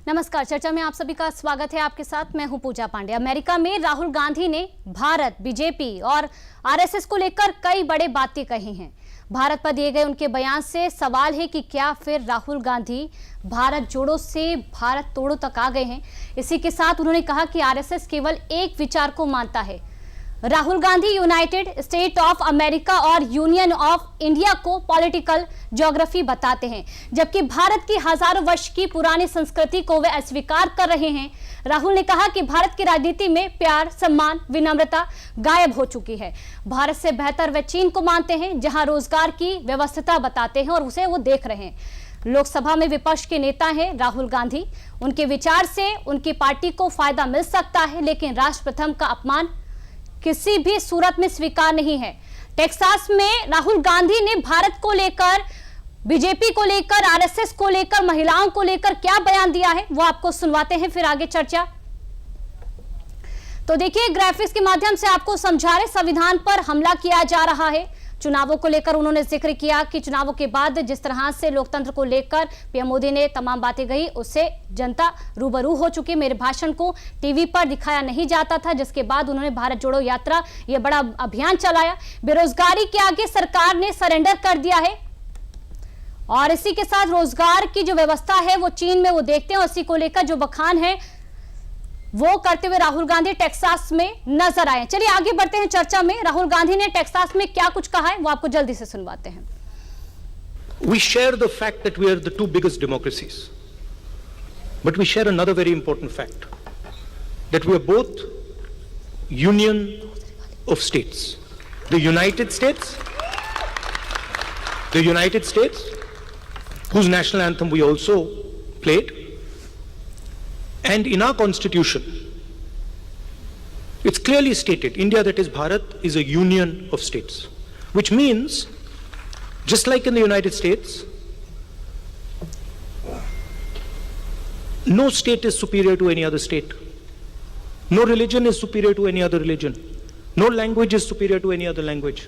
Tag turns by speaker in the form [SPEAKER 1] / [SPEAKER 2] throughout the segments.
[SPEAKER 1] नमस्कार, चर्चा में आप सभी का स्वागत है। आपके साथ मैं हूं पूजा पांडे। अमेरिका में राहुल गांधी ने भारत, बीजेपी और आरएसएस को लेकर कई बड़े बातें कही हैं। भारत पर दिए गए उनके बयान से सवाल है कि क्या फिर राहुल गांधी भारत जोड़ो से भारत तोड़ो तक आ गए हैं। इसी के साथ उन्होंने कहा कि आरएसएस केवल एक विचार को मानता है। Rahul Gandhi United state of America और यूनियन ऑफ इंडिया को पॉलिटिकल ज्योग्राफी बताते हैं, जबकि भारत की हजारों वर्ष की पुरानी संस्कृति को वे अस्वीकार कर रहे हैं। राहुल ने कहा कि भारत की राजनीति में प्यार, सम्मान, विनम्रता गायब हो चुकी है। भारत से बेहतर वे चीन को मानते हैं, जहां रोजगार की व्यवस्था बताते हैं और उसे वो देख रहे हैं। लोकसभा में विपक्ष के नेता हैं राहुल गांधी। उनके विचार से उनकी पार्टी को फायदा मिल सकता है, लेकिन राष्ट्र प्रथम का अपमान किसी भी सूरत में स्वीकार नहीं है। टेक्सास में राहुल गांधी ने भारत को लेकर, बीजेपी को लेकर, आरएसएस को लेकर, महिलाओं को लेकर क्या बयान दिया है वो आपको सुनवाते हैं, फिर आगे चर्चा। तो देखिए, ग्राफिक्स के माध्यम से आपको समझा रहे, संविधान पर हमला किया जा रहा है। चुनावों को लेकर उन्होंने जिक्र किया कि चुनावों के बाद जिस तरह से लोकतंत्र को लेकर पीएम मोदी ने तमाम बातें कही, उससे जनता रूबरू हो चुकी। मेरे भाषण को टीवी पर दिखाया नहीं जाता था, जिसके बाद उन्होंने भारत जोड़ो यात्रा, ये बड़ा अभियान चलाया। बेरोजगारी के आगे सरकार ने सरेंडर कर दिया है और इसी के साथ रोजगार की जो व्यवस्था है वो चीन में वो देखते हैं, उसी को लेकर जो बखान है वो करते हुए राहुल गांधी टेक्सास में नजर आए। चलिए आगे बढ़ते हैं चर्चा में। राहुल गांधी ने टेक्सास में क्या कुछ कहा है वो आपको जल्दी से सुनवाते हैं।
[SPEAKER 2] We share the fact that we are the two biggest democracies, but we share another very important fact, that we are both union of states. The United States, whose national anthem we also played. And in our constitution, it's clearly stated, India, that is Bharat, is a union of states, which means, just like in the United States, no state is superior to any other state. No religion is superior to any other religion. No language is superior to any other language.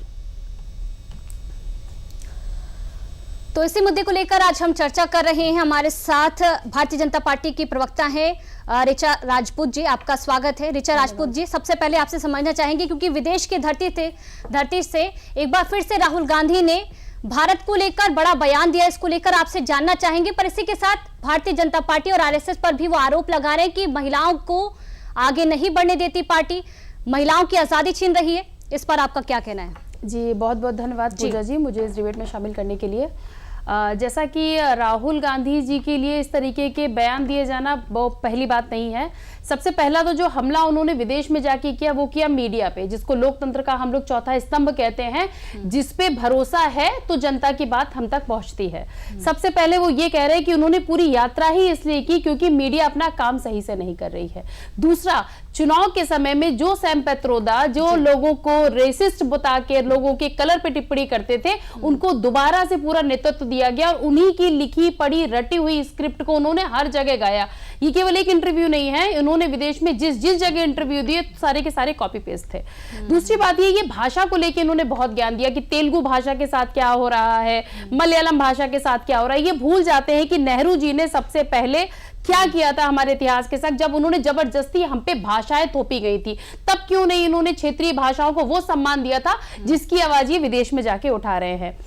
[SPEAKER 1] तो इसी मुद्दे को लेकर आज हम चर्चा कर रहे हैं। हमारे साथ भारतीय जनता पार्टी की प्रवक्ता हैं ऋचा राजपूत जी, आपका स्वागत है। ऋचा राजपूत जी, सबसे पहले आपसे समझना चाहेंगे, क्योंकि विदेश की धरती से एक बार फिर से राहुल गांधी ने भारत को लेकर बड़ा बयान दिया, इसको लेकर आपसे जानना चाहेंगे। पर इसी के साथ भारतीय जनता पार्टी और आरएसएस पर भी वो आरोप लगा रहे हैं कि महिलाओं को आगे नहीं बढ़ने देती पार्टी, महिलाओं की आजादी छीन रही है। इस पर आपका क्या कहना है?
[SPEAKER 3] जी, बहुत बहुत धन्यवाद पूजा जी मुझे इस डिबेट में शामिल करने के लिए। जैसा कि राहुल गांधी जी के लिए इस तरीके के बयान दिए जाना वो पहली बात नहीं है। सबसे पहला तो जो हमला उन्होंने विदेश में जाके किया वो किया मीडिया पे, जिसको लोकतंत्र का हम लोग चौथा स्तंभ कहते हैं, जिस पे भरोसा है तो जनता की बात हम तक पहुंचती है। सबसे पहले वो ये कह रहे हैं कि उन्होंने पूरी यात्रा ही इसलिए की क्योंकि मीडिया अपना काम सही से नहीं कर रही है। दूसरा, चुनाव के समय में जो सैम पेत्रोदा जो लोगों को रेसिस्ट बता के लोगों के कलर पे टिप्पणी करते थे, उनको दोबारा से पूरा नेतृत्व दिया गया और उन्हीं की लिखी पढ़ी रटी हुई स्क्रिप्ट को उन्होंने हर जगह गाया। ये केवल एक इंटरव्यू नहीं है, उन्होंने विदेश में जिस जगह इंटरव्यू दिए सारे के सारे कॉपी पेस्ट थे। दूसरी बात ये भाषा को लेकर इन्होंने बहुत ज्ञान दिया कि तेलुगु भाषा के साथ क्या हो रहा है, मलयालम भाषा के साथ क्या हो रहा है। ये भूल जाते हैं कि नेहरू जी ने सबसे पहले क्या किया था हमारे इतिहास के साथ, जब उन्होंने जबरदस्ती हम पे भाषाएं थोपी गई थी, तब क्यों नहीं इन्होंने क्षेत्रीय भाषाओं को वो सम्मान दिया था जिसकी आवाज ये विदेश में जाके उठा रहे हैं।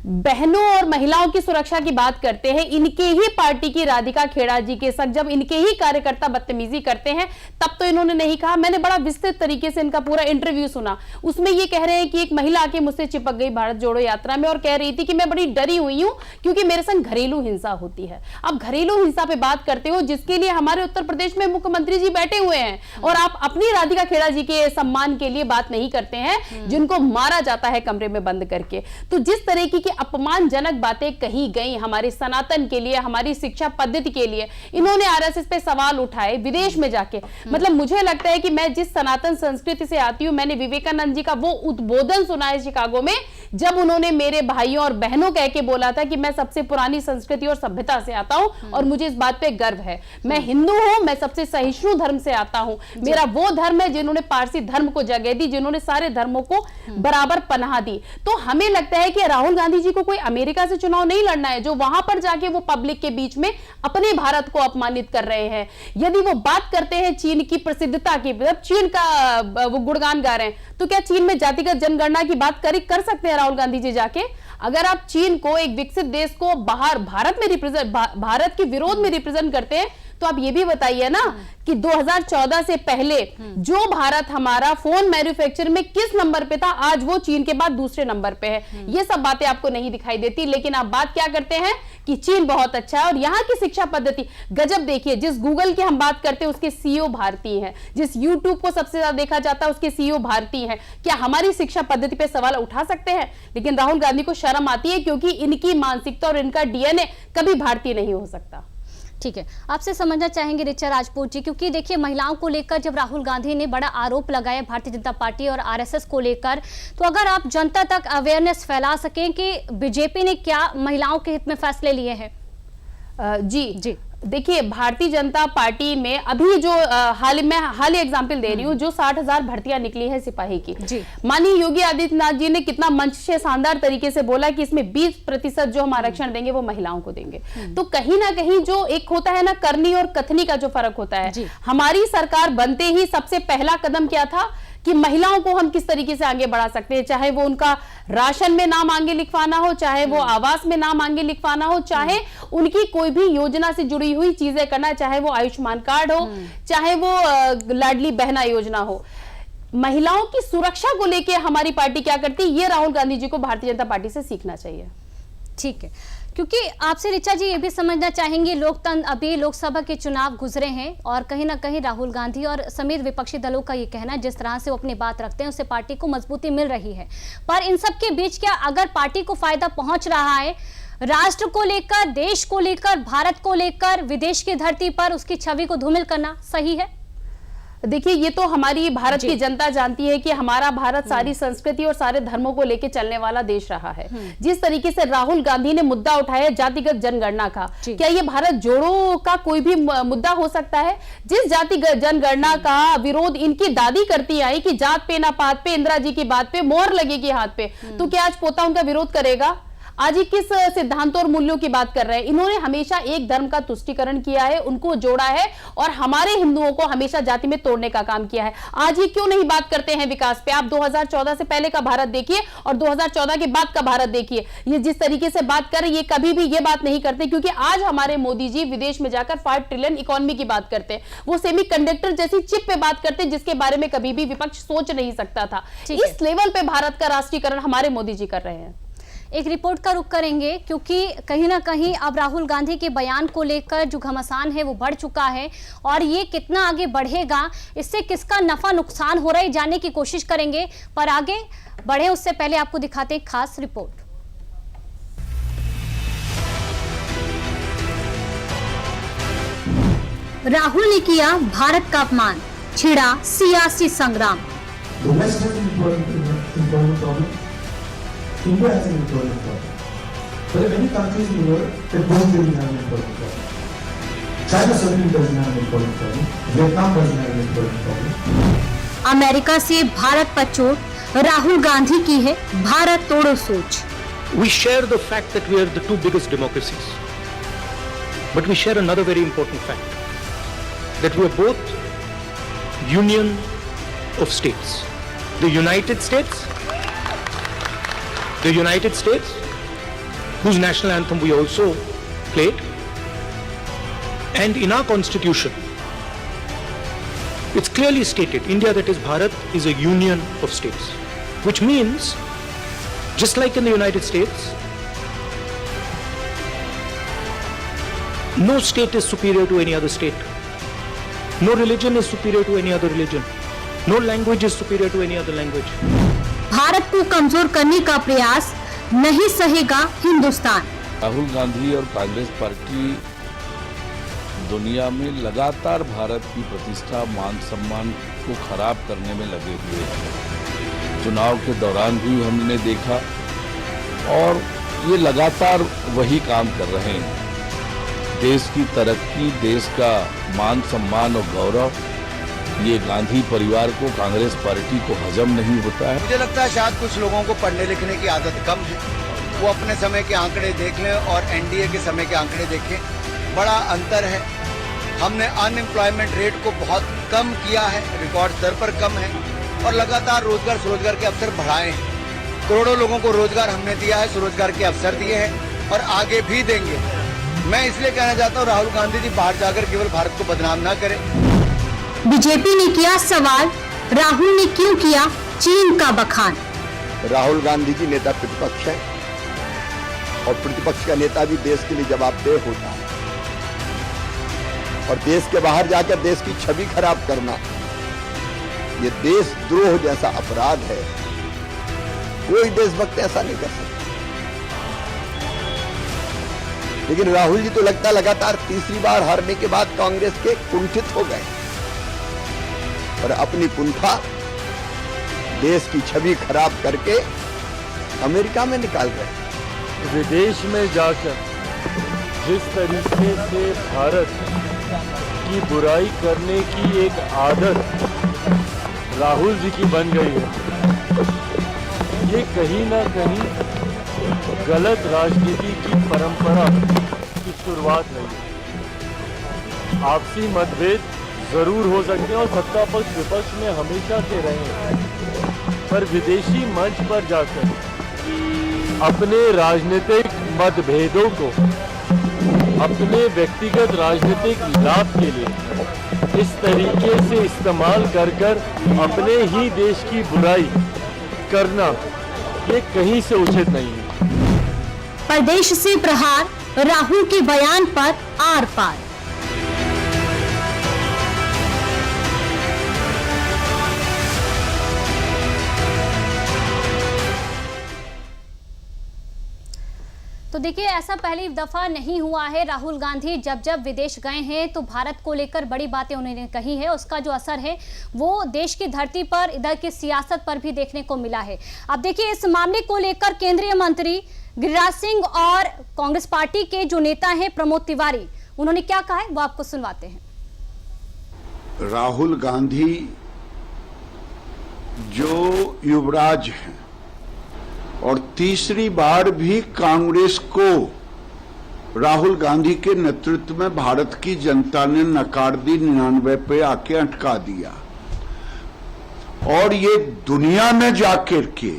[SPEAKER 3] बहनों और महिलाओं की सुरक्षा की बात करते हैं, इनके ही पार्टी की राधिका खेड़ा जी के साथ जब इनके ही कार्यकर्ता बदतमीजी करते हैं तब तो इन्होंने नहीं कहा। मैंने बड़ा विस्तृत तरीके से इनका पूरा इंटरव्यू सुना, उसमें ये कह रहे हैं कि एक महिला आके मुझसे चिपक गई भारत जोड़ो यात्रा में और कह रही थी कि मैं बड़ी डरी हुई हूं क्योंकि मेरे संग घरेलू हिंसा होती है। अब घरेलू हिंसा पे बात करते हो जिसके लिए हमारे उत्तर प्रदेश में मुख्यमंत्री जी बैठे हुए हैं और आप अपनी राधिका खेड़ा जी के सम्मान के लिए बात नहीं करते हैं, जिनको मारा जाता है कमरे में बंद करके। तो जिस तरीके की अपमानजनक बातें कही गई हमारे सनातन के लिए, हमारी शिक्षा पद्धति के लिए, इन्होंने आरएसएस पे सवाल उठाए विदेश में जाके। मतलब मुझे लगता है कि मैं जिस सनातन संस्कृति से आती हूं, मैंने विवेकानंद जी का वो उद्बोधन सुना है शिकागो में जब उन्होंने मेरे भाइयों और बहनों कह के बोला था कि मैं सबसे पुरानी संस्कृति और सभ्यता से आता हूं और मुझे इस बात पे गर्व है। मैं हिंदू हूं, मैं सबसे सहिष्णु धर्म से आता हूं। मेरा वो धर्म है जिन्होंने पारसी धर्म को जगह दी, जिन्होंने सारे धर्मों को बराबर पनाह दी। तो हमें लगता है कि राहुल गांधी जी को कोई अमेरिका से चुनाव नहीं लड़ना है जो वहां पर जाके वो पब्लिक के बीच में अपने भारत को अपमानित कर रहे हैं। यदि वो बात करते हैं चीन की प्रसिद्धता की, मतलब चीन का वो गुणगान गा रहे हैं, तो क्या चीन में जातिगत जनगणना की बात कर सकते हैं राहुल गांधी जी जाके? अगर आप चीन को, एक विकसित देश को बाहर भारत के विरोध में रिप्रेजेंट करते हैं, तो आप ये भी बताइए ना कि 2014 से पहले जो भारत हमारा फोन मैन्युफैक्चर में किस नंबर पे था, आज वो चीन के बाद दूसरे नंबर पे है। ये सब बातें आपको नहीं दिखाई देती, लेकिन आप बात क्या करते हैं कि चीन बहुत अच्छा है और यहाँ की शिक्षा पद्धति गजब। देखिए, जिस गूगल की हम बात करते हैं उसके सीईओ भारतीय हैं, जिस यूट्यूब को सबसे ज्यादा देखा जाता है उसके सीईओ भारतीय हैं। क्या हमारी शिक्षा पद्धति पे सवाल उठा सकते हैं? लेकिन राहुल गांधी को शर्म आती है क्योंकि इनकी मानसिकता और इनका डीएनए कभी भारतीय नहीं हो सकता।
[SPEAKER 1] ठीक है, आपसे समझना चाहेंगे ऋचा राजपूत जी, क्योंकि देखिए महिलाओं को लेकर जब राहुल गांधी ने बड़ा आरोप लगाया भारतीय जनता पार्टी और आरएसएस को लेकर, तो अगर आप जनता तक अवेयरनेस फैला सकें कि बीजेपी ने क्या महिलाओं के हित में फैसले लिए हैं।
[SPEAKER 3] जी देखिए, भारतीय जनता पार्टी में अभी जो हाल ही एग्जांपल दे रही हूँ, जो 60,000 भर्तियां निकली है सिपाही की, माननीय योगी आदित्यनाथ जी ने कितना मंच से शानदार तरीके से बोला कि इसमें 20% जो हम आरक्षण देंगे वो महिलाओं को देंगे। तो कहीं ना कहीं जो एक होता है ना करनी और कथनी का जो फर्क होता है, हमारी सरकार बनते ही सबसे पहला कदम क्या था कि महिलाओं को हम किस तरीके से आगे बढ़ा सकते हैं, चाहे वो उनका राशन में नाम आगे लिखवाना हो, चाहे वो आवास में नाम आगे लिखवाना हो, चाहे उनकी कोई भी योजना से जुड़ी हुई चीजें करना, चाहे वो आयुष्मान कार्ड हो, चाहे वो लाडली बहना योजना हो। महिलाओं की सुरक्षा को लेके हमारी पार्टी क्या करती है, ये राहुल गांधी जी को भारतीय जनता पार्टी से सीखना चाहिए।
[SPEAKER 1] ठीक है, क्योंकि आपसे ऋचा जी ये भी समझना चाहेंगे, लोकतंत्र अभी लोकसभा के चुनाव गुजरे हैं और कहीं ना कहीं राहुल गांधी और समेत विपक्षी दलों का ये कहना है जिस तरह से वो अपनी बात रखते हैं उससे पार्टी को मजबूती मिल रही है। पर इन सब के बीच क्या अगर पार्टी को फायदा पहुंच रहा है राष्ट्र को लेकर, देश को लेकर, भारत को लेकर, विदेश की धरती पर उसकी छवि को धूमिल करना सही है?
[SPEAKER 3] देखिए, ये तो हमारी भारत की जनता जानती है कि हमारा भारत सारी संस्कृति और सारे धर्मों को लेकर चलने वाला देश रहा है। जिस तरीके से राहुल गांधी ने मुद्दा उठाया जातिगत जनगणना का, क्या ये भारत जोड़ो का कोई भी मुद्दा हो सकता है? जिस जातिगत जनगणना का विरोध इनकी दादी करती आई कि जात पे ना पात पे, इंदिरा जी की बात पे मोहर लगेगी हाथ पे, तो क्या आज पोता उनका विरोध करेगा? आज ही किस सिद्धांतों और मूल्यों की बात कर रहे हैं? इन्होंने हमेशा एक धर्म का तुष्टीकरण किया है, उनको जोड़ा है और हमारे हिंदुओं को हमेशा जाति में तोड़ने का काम किया है। आज ही क्यों नहीं बात करते हैं विकास पे? आप 2014 से पहले का भारत देखिए और 2014 के बाद का भारत देखिए। ये जिस तरीके से बात कर रहे हैं, ये कभी भी ये बात नहीं करते, क्योंकि आज हमारे मोदी जी विदेश में जाकर 5 ट्रिलियन इकोनॉमी की बात करते हैं। वो सेमीकंडक्टर जैसी चिप पे बात करते हैं जिसके बारे में कभी भी विपक्ष सोच नहीं सकता था। इस लेवल पे भारत का राष्ट्रीयकरण हमारे मोदी जी कर रहे हैं।
[SPEAKER 1] एक रिपोर्ट का रुख करेंगे, क्योंकि कहीं ना कहीं अब राहुल गांधी के बयान को लेकर जो घमासान है वो बढ़ चुका है और ये कितना आगे बढ़ेगा, इससे किसका नफा नुकसान हो रहा है जानने की कोशिश करेंगे। पर आगे बढ़े उससे पहले आपको दिखाते हैं खास रिपोर्ट। राहुल ने किया भारत का अपमान, छिड़ा सियासी संग्राम।
[SPEAKER 4] India has an important problem. There are many countries in the world that don't really have an important problem. China certainly doesn't have an important problem. Vietnam doesn't have an important problem.
[SPEAKER 1] America से भारत पर चोट, राहुल गांधी की है भारत तोड़ो सोच।
[SPEAKER 2] We share the fact that we are the 2 biggest democracies. But we share another very important fact, that we are both union of states. The United States, whose national anthem we also played, and in our constitution, it's clearly stated, India, that is Bharat, is a union of states, which means, just like in the United States, no state is superior to any other state, no religion is superior to any other religion, no language is superior to any other language.
[SPEAKER 1] Bharat को कमजोर करने का प्रयास नहीं सहेगा हिंदुस्तान।
[SPEAKER 5] राहुल गांधी और Congress party दुनिया में लगातार भारत की प्रतिष्ठा, मान सम्मान को खराब करने में लगे हुए हैं। चुनाव के दौरान भी हमने देखा और ये लगातार वही काम कर रहे हैं। देश की तरक्की, देश का मान सम्मान और गौरव, ये गांधी परिवार को, कांग्रेस पार्टी को हजम नहीं होता है।
[SPEAKER 6] मुझे लगता है शायद कुछ लोगों को पढ़ने लिखने की आदत कम है, वो अपने समय के आंकड़े देख लें और एनडीए के समय के आंकड़े देखें, बड़ा अंतर है। हमने अनएम्प्लॉयमेंट रेट को बहुत कम किया है, रिकॉर्ड दर पर कम है, और लगातार रोजगार स्वरोजगार के अवसर बढ़ाए हैं। करोड़ों लोगों को रोजगार हमने दिया है, स्वरोजगार के अवसर दिए हैं और आगे भी देंगे। मैं इसलिए कहना चाहता हूँ राहुल गांधी जी बाहर जाकर केवल भारत को बदनाम ना करें।
[SPEAKER 1] बीजेपी ने किया सवाल, राहुल ने क्यों किया चीन का बखान।
[SPEAKER 7] राहुल गांधी जी नेता प्रतिपक्ष है और प्रतिपक्ष का नेता भी देश के लिए जवाबदेह होता है, और देश के बाहर जाकर देश की छवि खराब करना ये देशद्रोह जैसा अपराध है। कोई देशभक्त ऐसा नहीं कर सकता। लेकिन राहुल जी तो लगता लगातार तीसरी बार हारने के बाद कांग्रेस के कुंठित हो गए और अपनी कुंठा देश की छवि खराब करके अमेरिका में निकाल रहे।
[SPEAKER 8] विदेश में जाकर जिस तरीके से भारत की बुराई करने की एक आदत राहुल जी की बन गई है, ये कहीं ना कहीं गलत राजनीति की परंपरा की शुरुआत नहीं है। आपसी मतभेद जरूर हो सकते हैं और सत्ता पक्ष विपक्ष में हमेशा से रहे हैं, पर विदेशी मंच पर जाकर अपने राजनीतिक मतभेदों को अपने व्यक्तिगत राजनीतिक लाभ के लिए इस तरीके से इस्तेमाल कर अपने ही देश की बुराई करना, ये कहीं से उचित नहीं है।
[SPEAKER 1] प्रदेश से प्रहार, राहुल के बयान पर आर पार। तो देखिए, ऐसा पहली दफा नहीं हुआ है। राहुल गांधी जब विदेश गए हैं तो भारत को लेकर बड़ी बातें उन्होंने कही है। उसका जो असर है वो देश की धरती पर, इधर की सियासत पर भी देखने को मिला है। अब देखिए, इस मामले को लेकर केंद्रीय मंत्री गिरिराज सिंह और कांग्रेस पार्टी के जो नेता हैं प्रमोद तिवारी, उन्होंने क्या कहा है वो आपको सुनवाते हैं।
[SPEAKER 9] राहुल गांधी जो युवराज हैं और तीसरी बार भी कांग्रेस को राहुल गांधी के नेतृत्व में भारत की जनता ने नकार दी, 99 पे आके अटका दिया, और ये दुनिया में जाकर के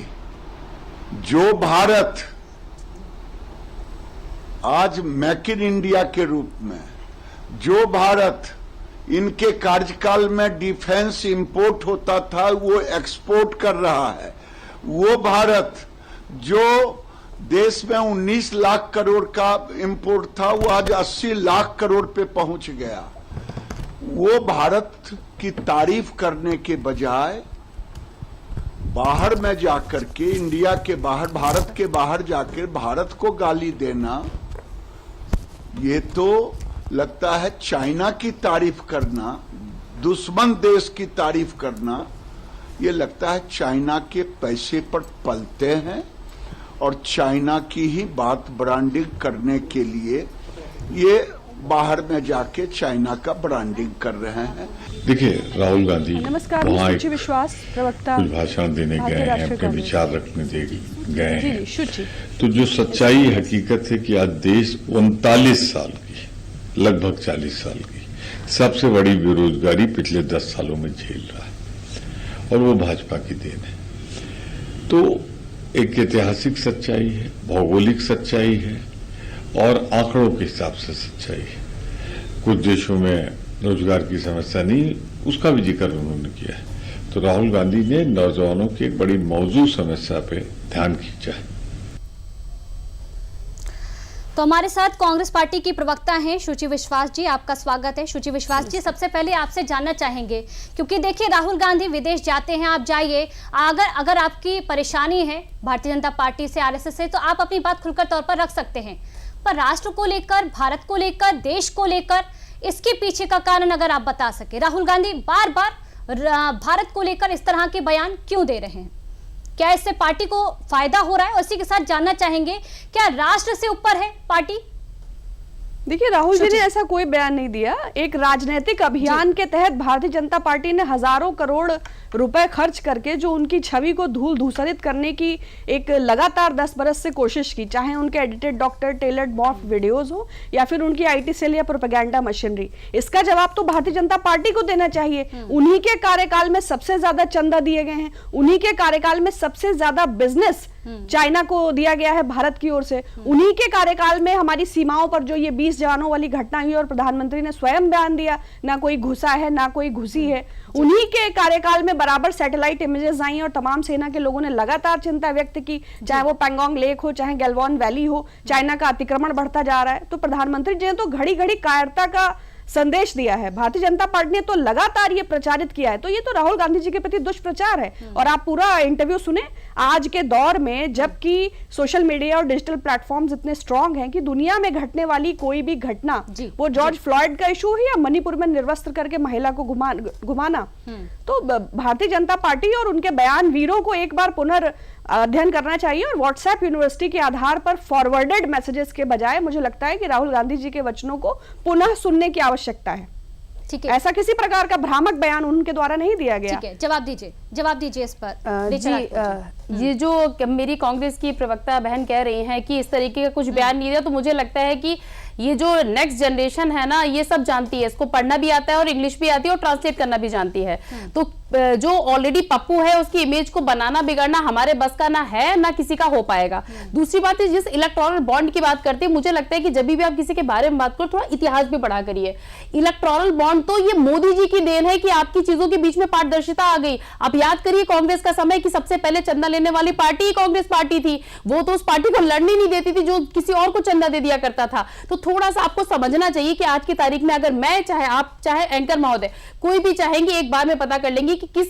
[SPEAKER 9] जो भारत आज मेक इन इंडिया के रूप में, जो भारत इनके कार्यकाल में डिफेंस इंपोर्ट होता था वो एक्सपोर्ट कर रहा है, वो भारत जो देश में 19 लाख करोड़ का इंपोर्ट था वो आज 80 लाख करोड़ पे पहुंच गया। वो भारत की तारीफ करने के बजाय बाहर में जाकर के, इंडिया के बाहर, भारत के बाहर जाकर भारत को गाली देना, ये तो लगता है चाइना की तारीफ करना, दुश्मन देश की तारीफ करना, ये लगता है चाइना के पैसे पर पलते हैं और चाइना की ही बात ब्रांडिंग करने के लिए ये बाहर में जाके चाइना का ब्रांडिंग कर रहे हैं।
[SPEAKER 10] देखिए, राहुल गांधी वहाँ
[SPEAKER 3] शुचि विश्वास प्रवक्ता
[SPEAKER 10] कुछ भाषण देने गए हैं, अपने विचार रखने गए हैं।
[SPEAKER 3] शुचि,
[SPEAKER 10] तो जो सच्चाई हकीकत है कि आज देश 39 साल की, लगभग 40 साल की सबसे बड़ी बेरोजगारी पिछले 10 सालों में झेल रहा है, और वो भाजपा की देन है। तो एक ऐतिहासिक सच्चाई है, भौगोलिक सच्चाई है और आंकड़ों के हिसाब से सच्चाई है। कुछ देशों में रोजगार की समस्या नहीं, उसका भी जिक्र उन्होंने किया है। तो राहुल गांधी ने नौजवानों की एक बड़ी मौजूद समस्या पे ध्यान खींचा है।
[SPEAKER 1] तो हमारे साथ कांग्रेस पार्टी की प्रवक्ता हैं शुचि विश्वास जी, आपका स्वागत है। शुचि विश्वास जी, सबसे पहले आपसे जानना चाहेंगे, क्योंकि देखिए राहुल गांधी विदेश जाते हैं, आप जाइए, अगर आपकी परेशानी है भारतीय जनता पार्टी से, आरएसएस से, तो आप अपनी बात खुलकर तौर पर रख सकते हैं, पर राष्ट्र को लेकर, भारत को लेकर, देश को लेकर, इसके पीछे का कारण अगर आप बता सके, राहुल गांधी बार बार भारत को लेकर इस तरह के बयान क्यों दे रहे हैं? क्या इससे पार्टी को फायदा हो रहा है? उसी के साथ जानना चाहेंगे क्या राष्ट्र से ऊपर है पार्टी?
[SPEAKER 11] देखिए, राहुल जी ने ऐसा कोई बयान नहीं दिया। एक राजनीतिक अभियान के तहत भारतीय जनता पार्टी ने हजारों करोड़ रुपए खर्च करके जो उनकी छवि को धूल धूसरित करने की एक लगातार 10 बरस से कोशिश की, चाहे उनके edited doctor tailored morph videos हो या फिर उनकी आईटी सेल या प्रोपेगेंडा मशीनरी, इसका जवाब तो भारतीय जनता पार्टी को देना चाहिए। उन्हीं के कार्यकाल में सबसे ज्यादा चंदा दिए गए हैं, उन्हीं के कार्यकाल में सबसे ज्यादा बिजनेस चाइना को दिया गया है भारत की ओर से, उन्हीं के कार्यकाल में हमारी सीमाओं पर जो ये 20 जवानों वाली घटना हुई और प्रधानमंत्री ने स्वयं बयान दिया ना कोई घुसा है ना कोई घुसी है, उन्हीं के कार्यकाल में बराबर सैटेलाइट इमेजेस आई और तमाम सेना के लोगों ने लगातार चिंता व्यक्त की, चाहे वो पैंगोंग लेक हो चाहे गैल्वान वैली हो, चाइना का अतिक्रमण बढ़ता जा रहा है। तो प्रधानमंत्री जी ने तो घड़ी घड़ी कायरता का संदेश दिया है। भारतीय जनता पार्टी ने तो लगातार ये प्रचारित किया है, तो ये तो राहुल गांधी जी के प्रति दुष्प्रचार है। और आप पूरा इंटरव्यू सुने, आज के दौर में जबकि सोशल मीडिया और डिजिटल प्लेटफॉर्म्स इतने स्ट्रांग हैं कि दुनिया में घटने वाली कोई भी घटना, वो जॉर्ज फ्लॉयड का इशू है या मणिपुर में निर्वस्त्र करके महिला को घुमाना, तो भारतीय जनता पार्टी और उनके बयान वीरों को एक बार पुनर्अध्ययन करना चाहिए। और व्हाट्सएप यूनिवर्सिटी के आधार पर फॉरवर्डेड मैसेजेस के बजाय मुझे लगता है कि राहुल गांधी जी के वचनों को पुनः सुनने की आवश्यकता है।
[SPEAKER 1] ठीक है,
[SPEAKER 11] ऐसा किसी प्रकार का भ्रामक बयान उनके द्वारा नहीं दिया गया।
[SPEAKER 1] ठीक है, जवाब दीजिए इस पर।
[SPEAKER 3] ये जो मेरी कांग्रेस की प्रवक्ता बहन कह रही हैं कि इस तरीके का कुछ बयान नहीं दिया, तो मुझे लगता है कि ये जो नेक्स्ट जनरेशन है ना, ये सब जानती है, इसको पढ़ना भी आता है और इंग्लिश भी आती है और ट्रांसलेट करना भी जानती है। तो जो ऑलरेडी पप्पू है उसकी इमेज को बनाना बिगाड़ना हमारे बस का ना है ना किसी का हो पाएगा। दूसरी बात है, जिस इलेक्टोरल बॉन्ड की बात करते हैं, मुझे लगता है कि जब भी आप किसी के बारे में बात करो थोड़ा इतिहास भी पढ़ा करिए। इलेक्टोरल बॉन्ड तो ये मोदी जी की देन है कि आपकी चीजों के बीच में पारदर्शिता आ गई। आप याद करिए कांग्रेस का समय कि सबसे पहले चंदा लेने वाली पार्टी ही कांग्रेस पार्टी थी, वो तो उस पार्टी को लड़ने नहीं देती थी जो किसी और को चंदा दे दिया करता था। तो थोड़ा सा आपको समझना चाहिए कि आज की तारीख में अगर मैं चाहे आप चाहे एंकर महोदय कोई भी चाहेंगे, एक बार में पता कर लेंगे कि किस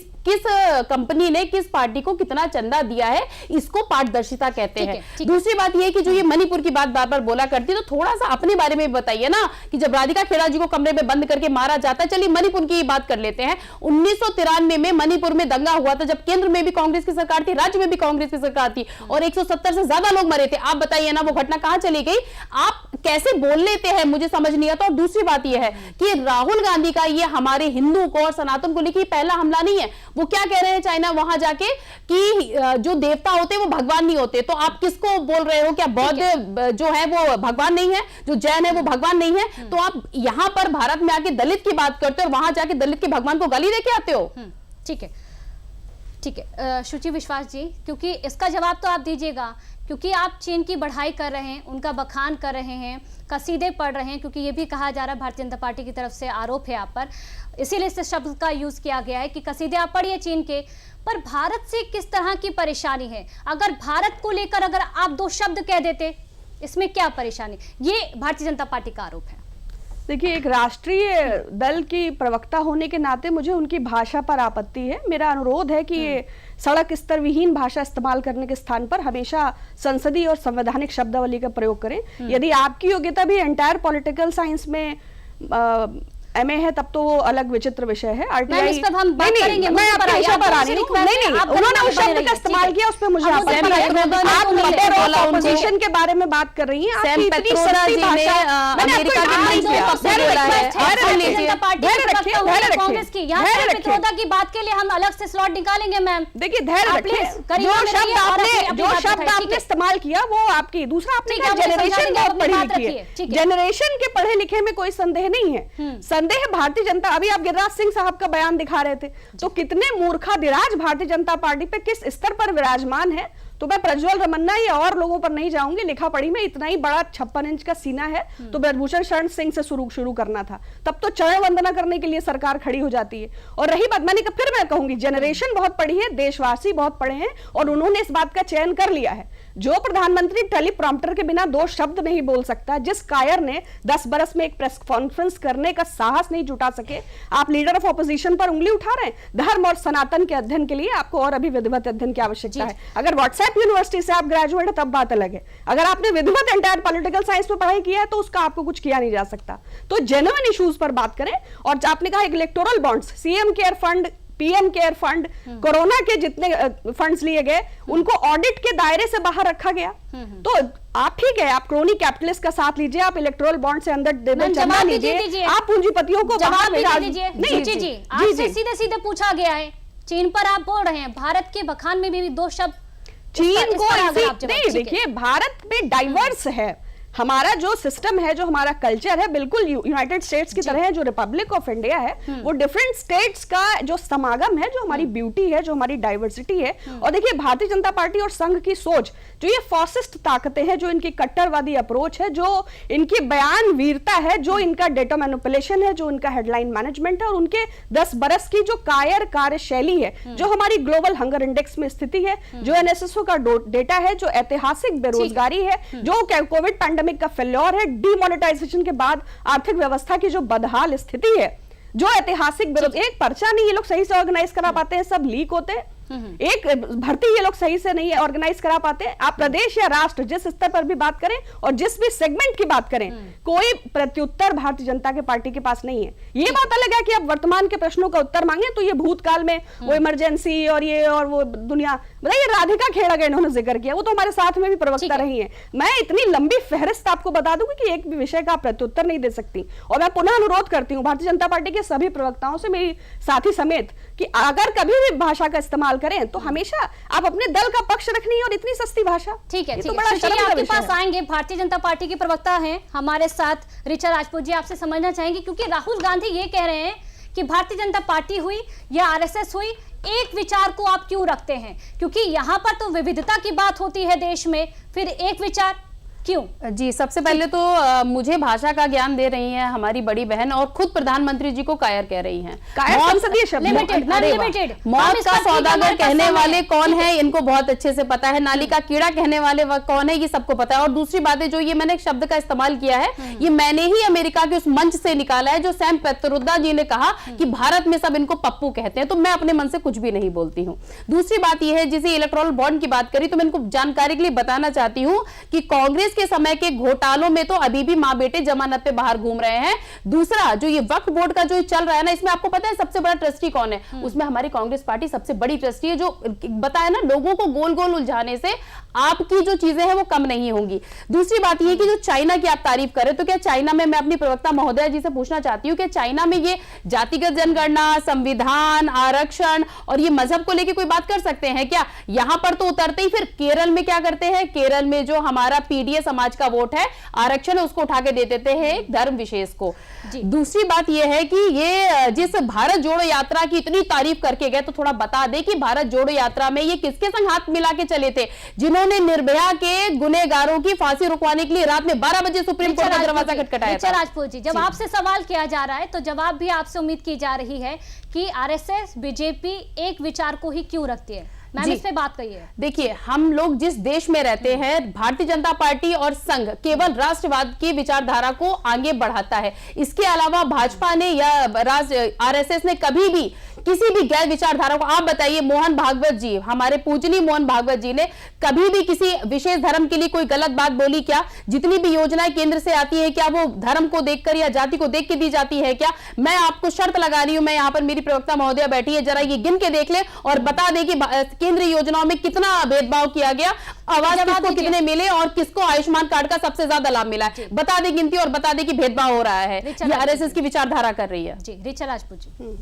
[SPEAKER 3] कंपनी ने किस पार्टी को कितना चंदा दिया है। इसको पारदर्शिता कहते हैं। दूसरी बात यह कि जो ये मणिपुर की बात बार बार बोला करती है, तो थोड़ा सा अपने बारे में बताइए ना कि जब राधिका खेड़ा जी को कमरे में बंद करके मारा जाता है, चलिए मणिपुर की बात कर लेते हैं। 1993 में मणिपुर में दंगा हुआ था, जब केंद्र में भी कांग्रेस की सरकार थी, राज्य में भी कांग्रेस की सरकार थी और 170 से ज्यादा लोग मरे थे। आप बताइए ना वो घटना कहां चली गई? आप कैसे बोल लेते हैं, मुझे समझ नहीं आता। और दूसरी बात यह है कि राहुल गांधी का ये हमारे हिंदू को और सनातन को लेकर पहला हमला नहीं है। वो क्या कह रहे हैं चाइना वहां जाके कि जो देवता होते हैं वो भगवान नहीं होते। तो आप किसको बोल रहे हो? क्या बौद्ध जो है वो भगवान नहीं है, जो जैन है वो भगवान नहीं है? तो आप यहां पर भारत में आके दलित की बात करते हो और वहां जाके दलित के भगवान को गाली देके आते हो।
[SPEAKER 1] ठीक है, ठीक है शुचि विश्वास जी, क्योंकि इसका जवाब तो आप दीजिएगा, क्योंकि आप चीन की बढ़ाई कर रहे हैं, उनका बखान कर रहे हैं, कसीदे पढ़ रहे हैं, क्योंकि ये भी कहा जा रहा है भारतीय जनता पार्टी की तरफ से आरोप है आप पर, इसीलिए इस शब्द का यूज किया गया है कि कसीदे आप पढ़िए चीन के। पर भारत से किस तरह की परेशानी है? अगर भारत को लेकर अगर आप 2 शब्द कह देते, इसमें क्या परेशानी? ये भारतीय जनता पार्टी का आरोप है।
[SPEAKER 11] देखिए, एक राष्ट्रीय दल की प्रवक्ता होने के नाते मुझे उनकी भाषा पर आपत्ति है। मेरा अनुरोध है कि ये सड़क स्तर विहीन भाषा इस्तेमाल करने के स्थान पर हमेशा संसदीय और संवैधानिक शब्दावली का प्रयोग करें। यदि आपकी योग्यता भी एंटायर पॉलिटिकल साइंस में एमए है तब तो वो अलग विचित्र विषय है। आरटीआई मैं आपके विषय पर आ रही हूँ। नहीं, उन्होंने उस शब्द का इस्तेमाल किया, उस पर मुझे आपत्ति है। आप लीडर ऑफ ऑपोजिशन के बारे में बात कर रही हैं। आपकी इतनी सस्ती भाषा, मैंने आपको
[SPEAKER 1] कांग्रेस की यहाँ पित्रोदा की बात के लिए हम अलग से स्लॉट निकालेंगे मैम।
[SPEAKER 11] देखिए, धैर्य रखिए। जो शब्द आपने इस्तेमाल किया वो आपकी, दूसरा आपने जनरेशन बहुत पढ़ी लिखी है। जनरेशन के पढ़े लिखे में कोई संदेह नहीं है। संदेह भारतीय जनता, अभी आप गिरिराज सिंह साहब का बयान दिखा रहे थे, तो कितने मूर्खाधिराज भारतीय जनता पार्टी पे किस स्तर पर विराजमान है। तो मैं प्रज्वल रमन्ना या और लोगों पर नहीं जाऊंगी। लिखा पढ़ी में इतना ही बड़ा 56 इंच का सीना है तो ब्रजभूषण शरण सिंह से शुरू करना था। तब तो चरण वंदना करने के लिए सरकार खड़ी हो जाती है। और रही बात, मैंने फिर मैं कहूंगी, जनरेशन बहुत पढ़ी है, देशवासी बहुत पढ़े हैं और उन्होंने इस बात का चयन कर लिया है। जो प्रधानमंत्री टेलीप्रॉम्प्टर के बिना 2 शब्द नहीं बोल सकता, जिस कायर ने 10 बरस में एक प्रेस कॉन्फ्रेंस करने का साहस नहीं जुटा सके, आप लीडर ऑफ ऑपोजिशन पर उंगली उठा रहे हैं। धर्म और सनातन के अध्ययन के लिए आपको और अभी विधिवत अध्ययन की आवश्यकता है। अगर व्हाट्सएप यूनिवर्सिटी से आप ग्रेजुएट है तब बात अलग है। अगर आपने विधिवत एंटायर पॉलिटिकल साइंस में पढ़ाई किया है तो उसका आपको कुछ किया नहीं जा सकता। तो जेन्युइन इश्यूज पर बात करें। और आपने कहा electoral bonds, CM care fund PM care fund, corona के जितने फंड्स लिए गए उनको ऑडिट के दायरे से बाहर रखा गया। तो आप ठीक है, आप क्रोनी कैपिटलिस्ट का साथ लीजिए, आप इलेक्टोरल बॉन्ड से अंदर जमा लीजिए, आप पूंजीपतियों को
[SPEAKER 1] जवाब दीजिए। जी, आपसे सीधे सीधे पूछा गया है, चीन पर आप बोल रहे हैं, भारत के बखान में भी 2 शब्द
[SPEAKER 11] चीन को नहीं, देखिए भारत में डाइवर्स है, हमारा जो सिस्टम है, जो हमारा कल्चर है बिल्कुल यूनाइटेड स्टेट्स की तरह है, जो रिपब्लिक ऑफ इंडिया है वो डिफरेंट स्टेट्स का जो समागम है, जो हमारी ब्यूटी है, जो हमारी डाइवर्सिटी है। और देखिए भारतीय जनता पार्टी और संघ की सोच, जो ये फॉसिस्ट ताकतें हैं, जो इनकी कट्टरवादी अप्रोच है, जो इनकी बयान वीरता है, जो इनका डेटा मैनिपुलेशन है, जो इनका हेडलाइन मैनेजमेंट है, और उनके 10 बरस की जो कायर कार्यशैली है, जो हमारी ग्लोबल हंगर इंडेक्स में स्थिति है, जो एनएसएसओ का डेटा है, जो ऐतिहासिक बेरोजगारी है, जो कोविड पैंडेमिक का फेल्योर है, डीमोनेटाइजेशन के बाद आर्थिक व्यवस्था की जो बदहाल स्थिति है, जो ऐतिहासिक एक पर्चा नहीं ये लोग सही से ऑर्गेनाइज करा पाते हैं, सब लीक होते हैं, एक भर्ती ये लोग सही से नहीं ऑर्गेनाइज करा पाते। आप प्रदेश या राष्ट्र जिस स्तर पर भी बात करें और जिस भी सेगमेंट की बात करें, कोई प्रत्युत्तर भारतीय जनता के पार्टी के पास नहीं है। ये बात अलग है कि अब वर्तमान के प्रश्नों का उत्तर मांगे तो ये भूतकाल में वो इमरजेंसी और ये और वो दुनिया, बताइए राधिका खेड़ा का इन्होंने जिक्र किया, वो तो हमारे साथ में भी प्रवक्ता रही है। मैं इतनी लंबी फहरिस्त आपको बता दूंगी कि एक भी विषय का प्रत्युत्तर नहीं दे सकती। और मैं पुनः अनुरोध करती हूँ भारतीय जनता पार्टी के सभी प्रवक्ताओं से, मेरी साथी समेत, कि अगर कभी भी भाषा का इस्तेमाल करें तो हमेशा आप अपने दल का पक्ष रखनी है, और इतनी सस्ती भाषा।
[SPEAKER 1] ठीक है,
[SPEAKER 11] तो बड़ा
[SPEAKER 1] आपके पास आएंगे। भारतीय जनता पार्टी के प्रवक्ता हैं हमारे साथ ऋचा राजपूत जी, आपसे समझना चाहेंगे, क्योंकि राहुल गांधी ये कह रहे हैं कि भारतीय जनता पार्टी हुई या आरएसएस हुई, एक विचार को आप क्यों रखते हैं? क्योंकि यहाँ पर तो विविधता की बात होती है देश में, फिर एक विचार क्यों?
[SPEAKER 3] जी, सबसे पहले तो मुझे भाषा का ज्ञान दे रही हैं हमारी बड़ी बहन, और खुद प्रधानमंत्री जी को कायर कह रही हैं।
[SPEAKER 11] कायर संसदीय शब्द,
[SPEAKER 1] लिमिटेड,
[SPEAKER 3] मौत का सौदागर कहने वाले कौन है इनको बहुत अच्छे से पता है, नाली का कीड़ा कहने वाले कौन है ये सबको पता है। और दूसरी बात है, जो ये मैंने शब्द का इस्तेमाल किया है, ये मैंने ही अमेरिका के उस मंच से निकाला है जो सैम पेत्रोदा जी ने कहा कि भारत में सब इनको पप्पू कहते हैं, तो मैं अपने मन से कुछ भी नहीं बोलती हूँ। दूसरी बात यह है, जिसे इलेक्टोरल बॉन्ड की बात करी, तो मैं इनको जानकारी के लिए बताना चाहती हूँ कि कांग्रेस के समय के घोटालों में तो अभी भी मां बेटे जमानत पे बाहर घूम रहे हैं। दूसरा, जो ये वक्फ बोर्ड का जो चल रहा है ना, इसमें आपको पता है सबसे बड़ा ट्रस्टी कौन है? उसमें हमारी कांग्रेस पार्टी सबसे बड़ी ट्रस्टी है, जो बताया ना, लोगों को गोल गोल उलझाने से आपकी जो चीजें हैं वो कम नहीं होंगी। दूसरी बात यह कि जो चाइना की आप तारीफ करें, तो क्या चाइना में, मैं अपनी प्रवक्ता महोदया जी से पूछना चाहती हूँ कि चाइना में ये जातिगत जनगणना, संविधान, आरक्षण और ये मजहब को लेकर कोई बात कर सकते हैं क्या? यहां पर तो उतरते ही फिर केरल में क्या करते हैं? केरल में जो हमारा पीडीए समाज का वोट है, आरक्षण, उसको उठा के दे देते हैं एक धर्म विशेष को। दूसरी बात यह है कि ये जिस भारत जोड़ो यात्रा की इतनी तारीफ करके गए, तो थोड़ा बता दे कि भारत जोड़ो यात्रा में ये किसके संग हाथ मिला के चले थे, जिन्होंने निर्भया के गुनहगारों की फांसी रुकवाने के लिए रात में 12 बजे सुप्रीम कोर्ट का दरवाजा खटखटाया था।
[SPEAKER 1] राजपूत जी, जब आपसे सवाल किया जा रहा है तो जवाब भी आपसे उम्मीद की जा रही है कि आरएसएस, बीजेपी एक विचार को ही क्यों रखती है? मैम, इस पे बात कहिए।
[SPEAKER 3] देखिए, हम लोग जिस देश में रहते हैं, भारतीय जनता पार्टी और संघ केवल राष्ट्रवाद की विचारधारा को आगे बढ़ाता है। इसके अलावा भाजपा ने या आरएसएस ने कभी भी किसी भी गैर विचारधारा को, आप बताइए, मोहन भागवत जी, हमारे पूजनीय मोहन भागवत जी ने कभी भी किसी विशेष धर्म के लिए कोई गलत बात बोली क्या? जितनी भी योजनाएं केंद्र से आती है, क्या वो धर्म को देखकर या जाति को देख के दी जाती है क्या? मैं आपको शर्त लगा रही हूं, मैं यहां पर मेरी प्रवक्ता महोदया बैठी है, जरा ये गिन के देख ले और बता दे कि केंद्रीय योजनाओं में कितना भेदभाव किया गया, आवाज किसको कितने मिले और किसको आयुष्मान कार्ड का सबसे ज्यादा लाभ मिला है। बता दे गिनती और बता दे कि भेदभाव हो रहा है। ये आरएसएस की विचारधारा कर रही है।
[SPEAKER 1] जी, ऋचा राजपूत जी।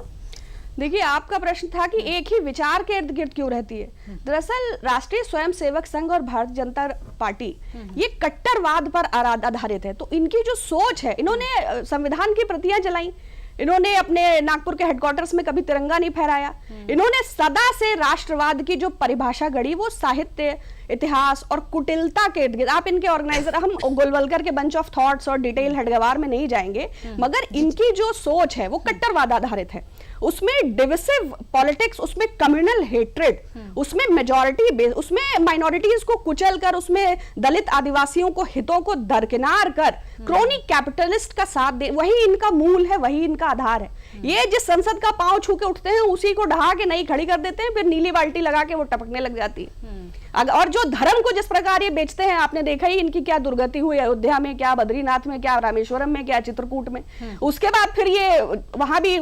[SPEAKER 11] देखिए, आपका प्रश्न था कि एक ही विचार के इर्द गिर्द क्यों रहती है। दरअसल राष्ट्रीय स्वयंसेवक संघ और भारतीय जनता पार्टी ये कट्टरवाद पर आधारित है। तो इनकी जो सोच है, इन्होंने संविधान की प्रतियां जलाई, इन्होंने अपने नागपुर के हेडक्वार्टर्स में कभी तिरंगा नहीं फहराया, इन्होंने सदा से राष्ट्रवाद की जो परिभाषा गढ़ी वो साहित्य, इतिहास और कुटिलता के इर्द गिर्द। आप इनके ऑर्गेनाइजर, हम गोलवलकर के बंच ऑफ थॉट्स और डिटेल हेडगवार में नहीं जाएंगे, मगर इनकी जो सोच है वो कट्टरवाद आधारित है। उसमें डिविसिव पॉलिटिक्स, उसमें कम्युनल हेट्रेड, उसमें मेजॉरिटी बेस, उसमें माइनॉरिटीज को कुचल कर, उसमें दलित आदिवासियों को हितों को दरकिनार कर क्रोनी कैपिटलिस्ट का साथ दे, वही इनका मूल है, वही इनका आधार है। ये जिस संसद का पांव छू के उठते हैं उसी को ढहा के नहीं खड़ी कर देते हैं, फिर नीली बाल्टी लगा के वो टपकने लग जाती है। और जो धर्म को जिस प्रकार ये बेचते हैं, आपने देखा ही इनकी क्या दुर्गति हुई अयोध्या में, क्या बद्रीनाथ में, क्या रामेश्वरम में, क्या चित्रकूट में। उसके बाद फिर ये वहां भी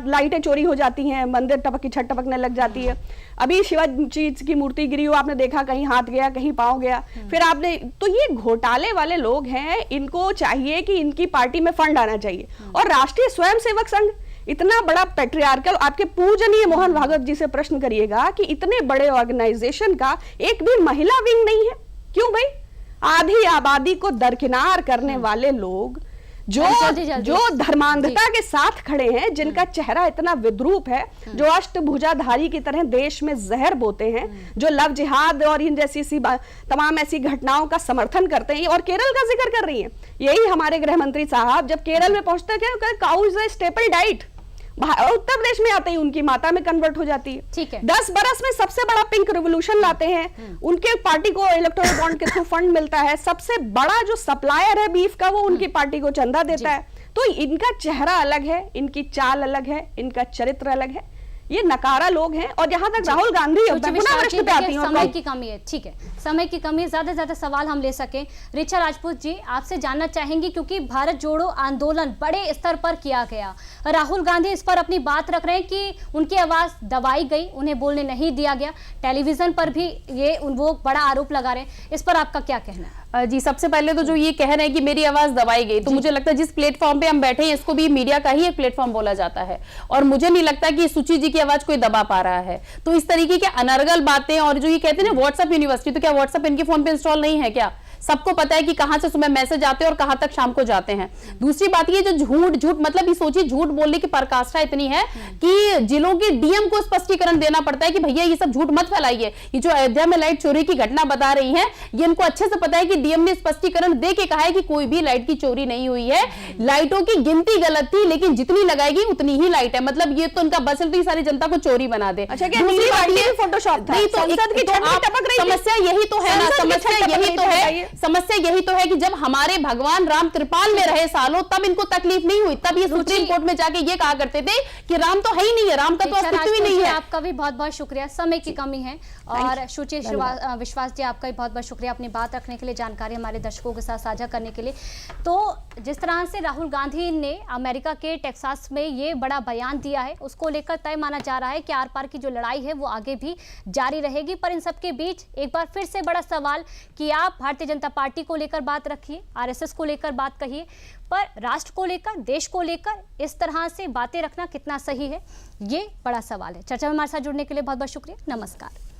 [SPEAKER 11] लाइटें चोरी हो जाती हैं, मंदिर की छत टपकने लग जाती है। अभी शिवाजी की मूर्ति गिरी हो, आपने देखा कहीं हाथ गया कहीं पांव गया। फिर आपने तो ये घोटाले वाले लोग हैं, इनको चाहिए कि इनकी पार्टी में फंड आना चाहिए। और राष्ट्रीय स्वयंसेवक संघ इतना बड़ा पेट्रियार्कल, आपके पूजनीय मोहन भागवत जी से प्रश्न करिएगा कि इतने बड़े ऑर्गेनाइजेशन का एक भी महिला विंग नहीं है, क्यों भाई? आधी आबादी को दरकिनार करने वाले लोग जो धर्मांधता के साथ खड़े हैं, जिनका चेहरा इतना विद्रूप है, जो अष्टभुजाधारी की तरह देश में जहर बोते हैं, जो लव जिहाद और इन जैसी तमाम ऐसी घटनाओं का समर्थन करते हैं। और केरल का जिक्र कर रही हैं, यही हमारे गृह मंत्री साहब जब केरल में पहुंचते हैं, cow is a staple diet. Uttar Pradesh में आते ही उनकी माता में कन्वर्ट हो जाती है।
[SPEAKER 1] ठीक है।
[SPEAKER 11] 10 बरस में सबसे बड़ा पिंक रिवोल्यूशन लाते हैं, उनके पार्टी को इलेक्टोरल बॉन्ड के थ्रू फंड मिलता है, सबसे बड़ा जो सप्लायर है बीफ का वो उनकी पार्टी को चंदा देता है। तो इनका चेहरा अलग है, इनकी चाल अलग है, इनका चरित्र अलग है, ये नकारा लोग हैं। और जहां तक राहुल गांधी
[SPEAKER 1] समय की कमी है, ठीक है, समय की कमी है, ज्यादा से ज्यादा सवाल हम ले सकें। ऋचा राजपूत जी, आपसे जानना चाहेंगे, क्योंकि भारत जोड़ो आंदोलन बड़े स्तर पर किया गया, राहुल गांधी इस पर अपनी बात रख रहे हैं कि उनकी आवाज दबाई गई, उन्हें बोलने नहीं दिया गया, टेलीविजन पर भी ये वो बड़ा आरोप लगा रहे हैं, इस पर आपका क्या कहना है?
[SPEAKER 3] जी, सबसे पहले तो जो ये कह रहे हैं कि मेरी आवाज दबाई गई, तो मुझे लगता है जिस प्लेटफॉर्म पे हम बैठे हैं इसको भी मीडिया का ही एक प्लेटफॉर्म बोला जाता है, और मुझे नहीं लगता कि सुची जी की आवाज कोई दबा पा रहा है। तो इस तरीके के अनर्गल बातें, और जो ये कहते हैं ना व्हाट्सएप यूनिवर्सिटी, तो क्या व्हाट्सएप इनके फोन पे इंस्टॉल नहीं है क्या? सबको पता है कि कहां से सुबह मैसेज आते हैं और कहां तक शाम को जाते हैं। दूसरी बात ये जो झूठ मतलब ये सोचिए, झूठ बोलने की पराकाष्ठा इतनी है कि जिलों के डीएम को स्पष्टीकरण देना पड़ता है कि भैया ये सब झूठ मत फैलाइए। ये जो अयोध्या में लाइट चोरी की घटना बता रही है, ये इनको अच्छे से पता है कि डीएम ने स्पष्टीकरण दे के कहा है कि कोई भी लाइट की चोरी नहीं हुई है, लाइटों की गिनती गलत थी, लेकिन जितनी लगाएगी उतनी ही लाइट है। मतलब ये तो उनका बस है, तो सारी जनता को चोरी बना दे।
[SPEAKER 11] अच्छा, क्या फोटोशॉप था?
[SPEAKER 3] समस्या यही तो है ना, समस्या यही तो है कि जब हमारे भगवान राम त्रिपाल में रहे सालों, तब इनको तकलीफ नहीं हुई। तब ये सुप्रीम कोर्ट में जाके ये कहा करते थे कि राम तो है ही नहीं है, राम का तो अस्तित्व ही नहीं है।
[SPEAKER 1] आपका भी बहुत बहुत शुक्रिया, समय की कमी है। और शुचि विश्वास जी, आपका भी बहुत बहुत शुक्रिया अपनी बात रखने के लिए, जानकारी हमारे दर्शकों के साथ साझा करने के लिए। तो जिस तरह से राहुल गांधी ने अमेरिका के टेक्सास में ये बड़ा बयान दिया है, उसको लेकर तय माना जा रहा है कि आर पार की जो लड़ाई है वो आगे भी जारी रहेगी। पर इन सबके बीच एक बार फिर से बड़ा सवाल कि आप भारतीय जनता पार्टी को लेकर बात रखिए, आरएसएस को लेकर बात कहिए, पर राष्ट्र को लेकर, देश को लेकर इस तरह से बातें रखना कितना सही है, ये बड़ा सवाल है। चर्चा में हमारे साथ जुड़ने के लिए बहुत बहुत शुक्रिया, नमस्कार।